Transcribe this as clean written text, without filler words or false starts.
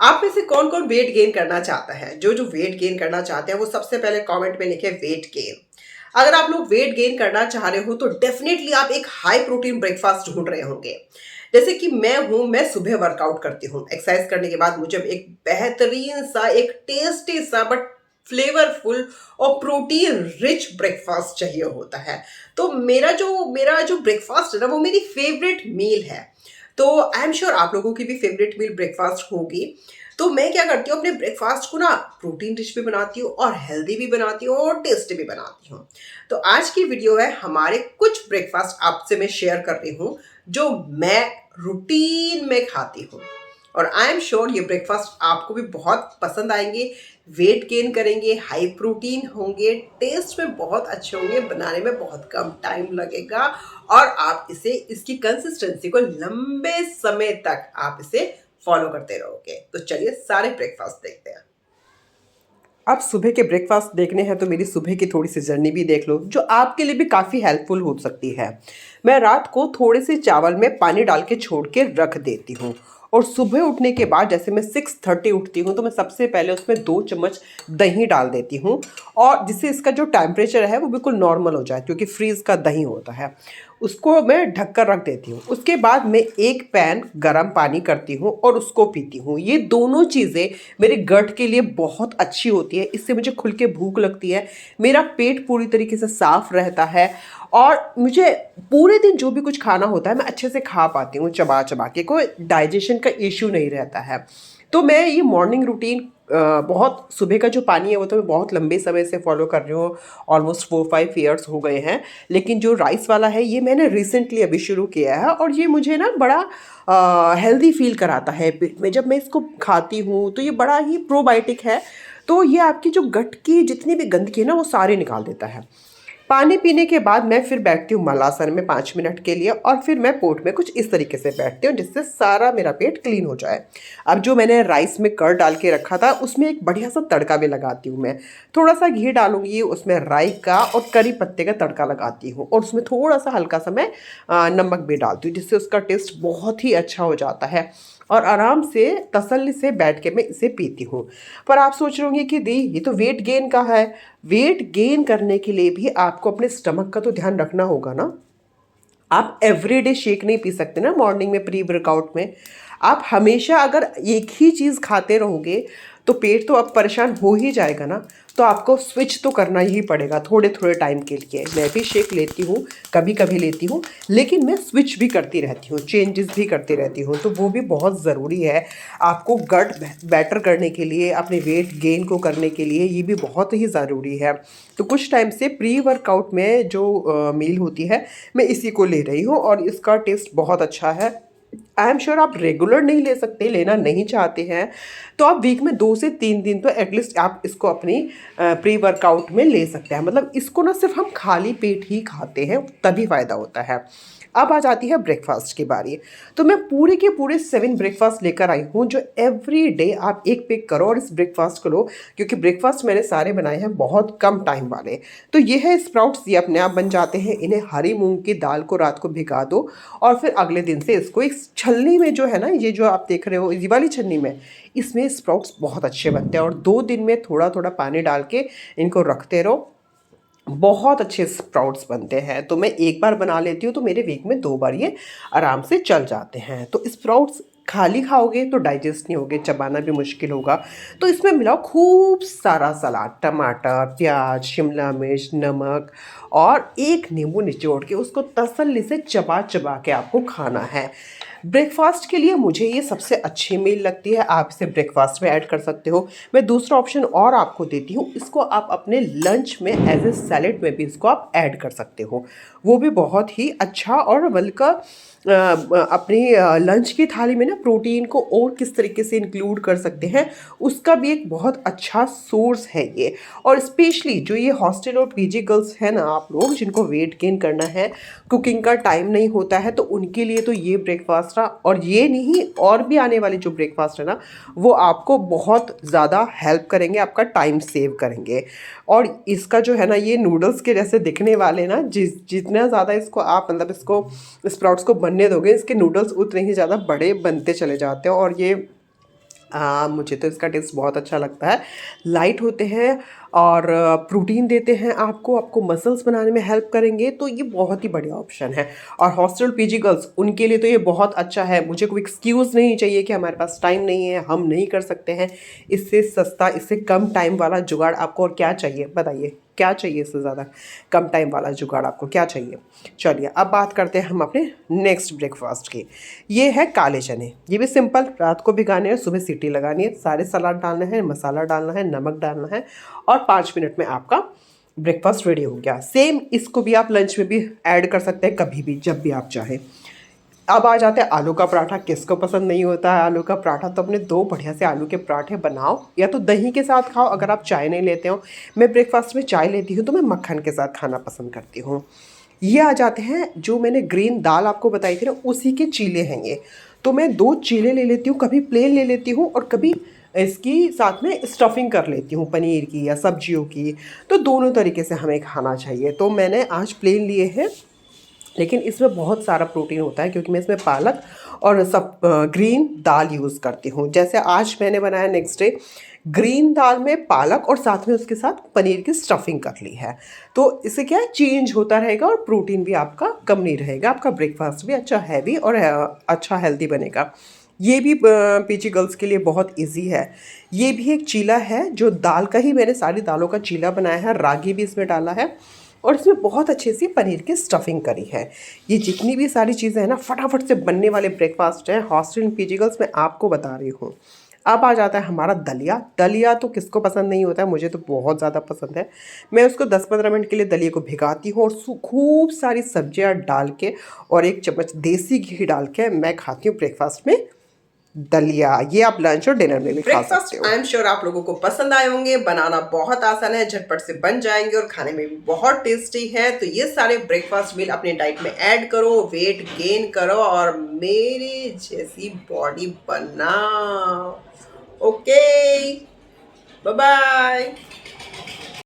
आप में से कौन कौन वेट गेन करना चाहता है? जो जो वेट गेन करना चाहते हैं वो सबसे पहले कमेंट में लिखे वेट गेन। अगर आप लोग वेट गेन करना चाह रहे हो तो डेफिनेटली आप एक हाई प्रोटीन ब्रेकफास्ट ढूंढ रहे होंगे। जैसे कि मैं सुबह वर्कआउट करती हूँ। एक्सरसाइज करने के बाद मुझे एक बेहतरीन सा, एक टेस्टी सा बट फ्लेवरफुल और प्रोटीन रिच ब्रेकफास्ट चाहिए होता है। तो मेरा जो ब्रेकफास्ट है ना, वो मेरी फेवरेट मील है। तो आई एम श्योर आप लोगों की भी फेवरेट मील ब्रेकफास्ट होगी। तो मैं क्या करती हूँ, अपने ब्रेकफास्ट को ना प्रोटीन रिच भी बनाती हूँ और हेल्दी भी बनाती हूँ और टेस्टी भी बनाती हूँ। तो आज की वीडियो है हमारे कुछ ब्रेकफास्ट आपसे मैं शेयर कर रही हूँ जो मैं रूटीन में खाती हूँ। और आई एम श्योर ये ब्रेकफास्ट आपको भी बहुत पसंद आएंगे। वेट गेन करेंगे, हाई प्रोटीन होंगे, टेस्ट में बहुत अच्छे होंगे, बनाने में बहुत कम टाइम लगेगा और आप इसे, इसकी कंसिस्टेंसी को लंबे समय तक आप इसे फॉलो करते रहोगे। तो चलिए सारे ब्रेकफास्ट देखते हैं। अब सुबह के ब्रेकफास्ट देखने हैं तो मेरी सुबह की थोड़ी सी जर्नी भी देख लो, जो आपके लिए भी काफ़ी हेल्पफुल हो सकती है। मैं रात को थोड़े से चावल में पानी डाल के छोड़ के रख देती हूँ और सुबह उठने के बाद जैसे मैं 6:30 उठती हूँ तो मैं सबसे पहले उसमें 2 चम्मच दही डाल देती हूँ, और जिससे इसका जो टेम्परेचर है वो बिल्कुल नॉर्मल हो जाए, क्योंकि फ्रीज़ का दही होता है। उसको मैं ढक कर रख देती हूँ। उसके बाद मैं एक पैन गरम पानी करती हूँ और उसको पीती हूँ। ये दोनों चीज़ें मेरे गट के लिए बहुत अच्छी होती है। इससे मुझे खुल के भूख लगती है, मेरा पेट पूरी तरीके से साफ रहता है और मुझे पूरे दिन जो भी कुछ खाना होता है मैं अच्छे से खा पाती हूँ, चबा चबा के। कोई डाइजेशन का इश्यू नहीं रहता है। तो मैं ये मॉर्निंग रूटीन बहुत, सुबह का जो पानी है वो तो मैं बहुत लंबे समय से फॉलो कर रही हूँ। ऑलमोस्ट 4-5 ईयर्स हो गए हैं। लेकिन जो राइस वाला है ये मैंने रिसेंटली अभी शुरू किया है और ये मुझे ना बड़ा हेल्दी फील कराता है पेट में। जब मैं इसको खाती हूँ तो ये बड़ा ही प्रोबायोटिक है। तो ये आपकी जो गट की जितनी भी गंदगी है ना वो सारी निकाल देता है। पानी पीने के बाद मैं फिर बैठती हूँ मलासन में 5 मिनट के लिए, और फिर मैं पोट में कुछ इस तरीके से बैठती हूँ जिससे सारा मेरा पेट क्लीन हो जाए। अब जो मैंने राइस में कर्ड डाल के रखा था उसमें एक बढ़िया सा तड़का भी लगाती हूँ। मैं थोड़ा सा घी डालूंगी, उसमें राई का और करी पत्ते का तड़का लगाती हूँ और उसमें थोड़ा सा हल्का सा मैं नमक भी डालती हूँ, जिससे उसका टेस्ट बहुत ही अच्छा हो जाता है। और आराम से तसल्ली से बैठ के मैं इसे पीती हूँ। पर आप सोच रहे होंगे कि दी ये तो वेट गेन का है। वेट गेन करने के लिए भी आपको अपने स्टमक का तो ध्यान रखना होगा ना। आप एवरीडे शेक नहीं पी सकते ना मॉर्निंग में प्री वर्कआउट में। आप हमेशा अगर एक ही चीज़ खाते रहोगे तो पेट तो अब परेशान हो ही जाएगा ना। तो आपको स्विच तो करना ही पड़ेगा थोड़े थोड़े टाइम के लिए। मैं भी शेक लेती हूँ, कभी कभी लेती हूँ, लेकिन मैं स्विच भी करती रहती हूँ, चेंजेस भी करती रहती हूँ। तो वो भी बहुत ज़रूरी है आपको गट बेटर करने के लिए, अपने वेट गेन को करने के लिए ये भी बहुत ही ज़रूरी है। तो कुछ टाइम से प्री वर्कआउट में जो मील होती है मैं इसी को ले रही हूँ और इसका टेस्ट बहुत अच्छा है। आई एम श्योर आप रेगुलर नहीं ले सकते, लेना नहीं चाहते हैं तो आप वीक में 2 से 3 दिन तो एटलीस्ट आप इसको अपनी प्री वर्कआउट में ले सकते हैं। मतलब इसको ना सिर्फ हम खाली पेट ही खाते हैं तभी फ़ायदा होता है। अब आ जाती है ब्रेकफास्ट की बारी। तो मैं पूरे के पूरे 7 ब्रेकफास्ट लेकर आई हूँ जो एवरी डे आप एक पिक करो और इस ब्रेकफास्ट को लो, क्योंकि ब्रेकफास्ट मैंने सारे बनाए हैं बहुत कम टाइम वाले। तो ये है स्प्राउट्स, ये अपने आप बन जाते हैं। इन्हें हरी मूंग की दाल को रात को भिगा दो और फिर अगले दिन से इसको एक छलनी में, जो है ना ये जो आप देख रहे हो ये वाली छलनी में, इसमें स्प्राउट्स बहुत अच्छे बनते हैं। और 2 दिन में थोड़ा थोड़ा पानी डाल के इनको रखते रहो, बहुत अच्छे स्प्राउट्स बनते हैं। तो मैं एक बार बना लेती हूँ तो मेरे वीक में 2 बार ये आराम से चल जाते हैं। तो स्प्राउट्स खाली खाओगे तो डाइजेस्ट नहीं होगे, चबाना भी मुश्किल होगा। तो इसमें मिलाओ खूब सारा सलाद, टमाटर, प्याज, शिमला मिर्च, नमक और एक नींबू निचोड़ के उसको तसल्ली से चबा चबा के आपको खाना है। ब्रेकफास्ट के लिए मुझे ये सबसे अच्छी मील लगती है। आप इसे ब्रेकफास्ट में ऐड कर सकते हो। मैं दूसरा ऑप्शन और आपको देती हूँ, इसको आप अपने लंच में एज ए सैलेड में भी इसको आप ऐड कर सकते हो। वो भी बहुत ही अच्छा, और बल्कि अपनी लंच की थाली में ना प्रोटीन को और किस तरीके से इंक्लूड कर सकते हैं उसका भी एक बहुत अच्छा सोर्स है ये। और स्पेशली जो ये हॉस्टल और पीजी गर्ल्स हैं ना, आप लोग जिनको वेट गेन करना है, कुकिंग का टाइम नहीं होता है, तो उनके लिए तो ये ब्रेकफास्ट रहा। और ये नहीं, और भी आने वाले जो ब्रेकफास्ट है ना वो आपको बहुत ज़्यादा हेल्प करेंगे, आपका टाइम सेव करेंगे। और इसका जो है ना, ये नूडल्स के जैसे दिखने वाले ना, जितना ज़्यादा इसको आप मतलब इसको स्प्राउट्स को बनने दोगे, इसके नूडल्स उतने ही ज़्यादा बड़े बनते चले जाते हैं। और ये मुझे तो इसका टेस्ट बहुत अच्छा लगता है। लाइट होते हैं और प्रोटीन देते हैं आपको, आपको मसल्स बनाने में हेल्प करेंगे, तो ये बहुत ही बढ़िया ऑप्शन है। और हॉस्टल पीजी गर्ल्स उनके लिए तो ये बहुत अच्छा है। मुझे कोई एक्सक्यूज़ नहीं चाहिए कि हमारे पास टाइम नहीं है, हम नहीं कर सकते हैं। इससे सस्ता, इससे कम टाइम वाला जुगाड़ आपको और क्या चाहिए बताइए? क्या चाहिए इससे ज़्यादा कम टाइम वाला जुगाड़ आपको क्या चाहिए? चलिए अब बात करते हैं हम अपने नेक्स्ट ब्रेकफास्ट की। ये है काले चने। ये भी सिंपल, रात को भिगाने हैं, सुबह सीटी लगानी है, सारे सलाद डालने हैं, मसाला डालना है, नमक डालना है और 5 मिनट में आपका ब्रेकफास्ट रेडी हो गया। सेम इसको भी आप लंच में भी ऐड कर सकते हैं, कभी भी जब भी आप चाहें। अब आ जाते हैं आलू का पराठा। किसको पसंद नहीं होता है आलू का पराठा? तो अपने 2 बढ़िया से आलू के पराठे बनाओ, या तो दही के साथ खाओ अगर आप चाय नहीं लेते हो। मैं ब्रेकफास्ट में चाय लेती हूँ तो मैं मक्खन के साथ खाना पसंद करती हूँ। ये आ जाते हैं जो मैंने ग्रीन दाल आपको बताई थी ना, उसी के चीले हैं ये। तो मैं 2 चीले ले लेती हूँ, कभी प्लेन ले लेती हूँ और कभी इसकी साथ में स्टफिंग कर लेती हूँ पनीर की या सब्जियों की। तो दोनों तरीके से हमें खाना चाहिए। तो मैंने आज प्लेन लिए हैं, लेकिन इसमें बहुत सारा प्रोटीन होता है क्योंकि मैं इसमें पालक और सब ग्रीन दाल यूज़ करती हूँ। जैसे आज मैंने बनाया नेक्स्ट डे ग्रीन दाल में पालक और साथ में उसके साथ पनीर की स्टफिंग कर ली है। तो इससे क्या है, चेंज होता रहेगा और प्रोटीन भी आपका कम नहीं रहेगा, आपका ब्रेकफास्ट भी अच्छा हैवी और अच्छा हेल्दी बनेगा। ये भी पीजी गर्ल्स के लिए बहुत इजी है। ये भी एक चीला है जो दाल का ही, मैंने सारी दालों का चीला बनाया है, रागी भी इसमें डाला है और इसमें बहुत अच्छे से पनीर की स्टफिंग करी है। ये जितनी भी सारी चीज़ें हैं ना, फटाफट से बनने वाले ब्रेकफास्ट हैं हॉस्टल एंड पीजी गर्ल्स मैं आपको बता रही हूँ। अब आ जाता है हमारा दलिया। दलिया तो किसको पसंद नहीं होता है, मुझे तो बहुत ज़्यादा पसंद है। मैं उसको 10-15 मिनट के लिए दलिया को भिगाती हूँ और खूब सारी सब्जियाँ डाल के और 1 चम्मच देसी घी डाल के मैं खाती हूँ ब्रेकफास्ट में दलिया। ये आप लंच और डिनर में भी खा सकते हो। आई एम श्योर आप लोगों को पसंद आए होंगे। बनाना बहुत आसान है, झटपट से बन जाएंगे और खाने में भी बहुत टेस्टी है। तो ये सारे ब्रेकफास्ट मील अपने डाइट में ऐड करो, वेट गेन करो और मेरे जैसी बॉडी बनाओ। Okay, bye bye.